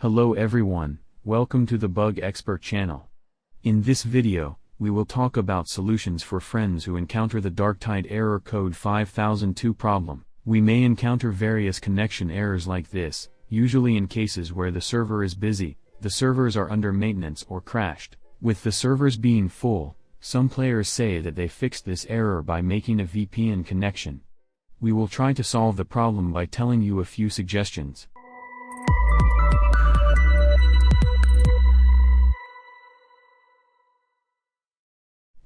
Hello everyone, welcome to the Bug Expert channel. In this video, we will talk about solutions for friends who encounter the Darktide error code 5002 problem. We may encounter various connection errors like this, usually in cases where the server is busy, the servers are under maintenance or crashed. With the servers being full, some players say that they fixed this error by making a VPN connection. We will try to solve the problem by telling you a few suggestions.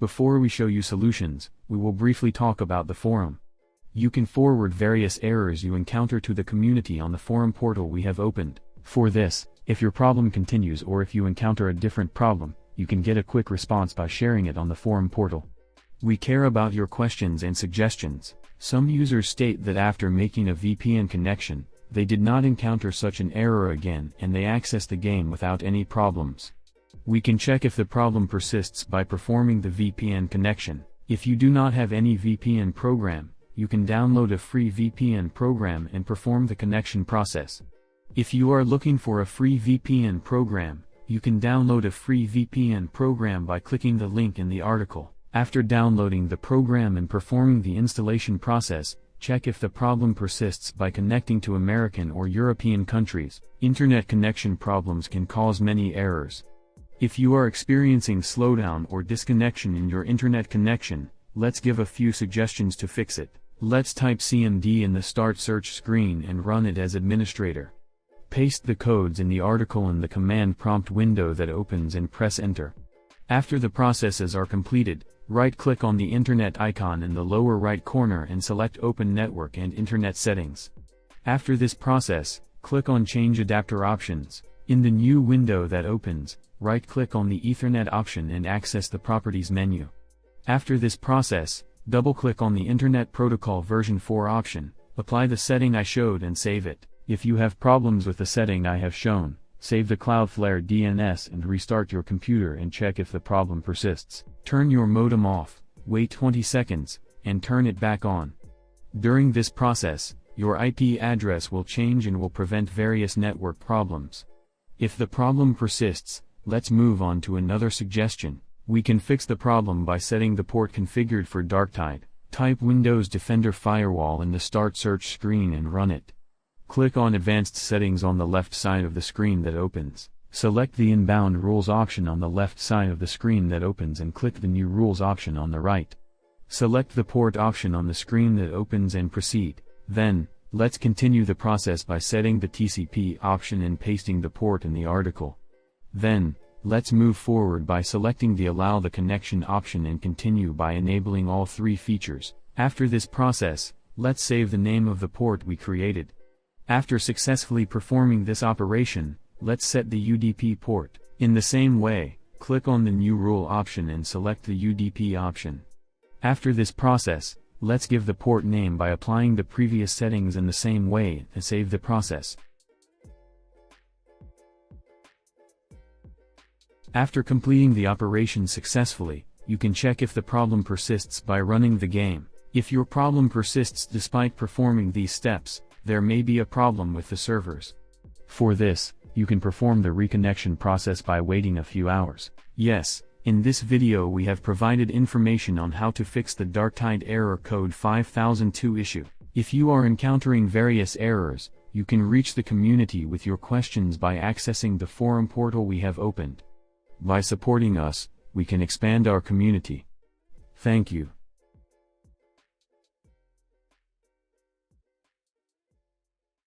Before we show you solutions, we will briefly talk about the forum. You can forward various errors you encounter to the community on the forum portal we have opened. For this, if your problem continues or if you encounter a different problem, you can get a quick response by sharing it on the forum portal. We care about your questions and suggestions. Some users state that after making a VPN connection, they did not encounter such an error again and they access the game without any problems. We can check if the problem persists by performing the VPN connection. If you do not have any VPN program, you can download a free VPN program and perform the connection process. If you are looking for a free VPN program, you can download a free VPN program by clicking the link in the article. After downloading the program and performing the installation process, check if the problem persists by connecting to American or European countries. Internet connection problems can cause many errors. If you are experiencing slowdown or disconnection in your internet connection, let's give a few suggestions to fix it. Let's type CMD in the start search screen and run it as administrator. Paste the codes in the article in the command prompt window that opens and press enter. After the processes are completed, right-click on the internet icon in the lower right corner and select Open Network and Internet Settings. After this process, click on Change Adapter Options. In the new window that opens, right-click on the Ethernet option and access the Properties menu. After this process, double-click on the Internet Protocol version 4 option, apply the setting I showed and save it. If you have problems with the setting I have shown, save the Cloudflare DNS and restart your computer and check if the problem persists. Turn your modem off, wait 20 seconds, and turn it back on. During this process, your IP address will change and will prevent various network problems. If the problem persists, let's move on to another suggestion. We can fix the problem by setting the port configured for Darktide. Type Windows Defender Firewall in the Start Search screen and run it. Click on Advanced Settings on the left side of the screen that opens. Select the Inbound Rules option on the left side of the screen that opens and click the New Rules option on the right. Select the Port option on the screen that opens and proceed. Then, let's continue the process by setting the TCP option and pasting the port in the article. Then, let's move forward by selecting the Allow the Connection option and continue by enabling all three features. After this process, let's save the name of the port we created. After successfully performing this operation, let's set the UDP port. In the same way, click on the New Rule option and select the UDP option. After this process, let's give the port name by applying the previous settings in the same way and save the process. After completing the operation successfully, you can check if the problem persists by running the game. If your problem persists despite performing these steps, there may be a problem with the servers. For this, you can perform the reconnection process by waiting a few hours. Yes, in this video we have provided information on how to fix the Darktide error code 5002 issue. If you are encountering various errors, you can reach the community with your questions by accessing the forum portal we have opened. By supporting us, we can expand our community. Thank you.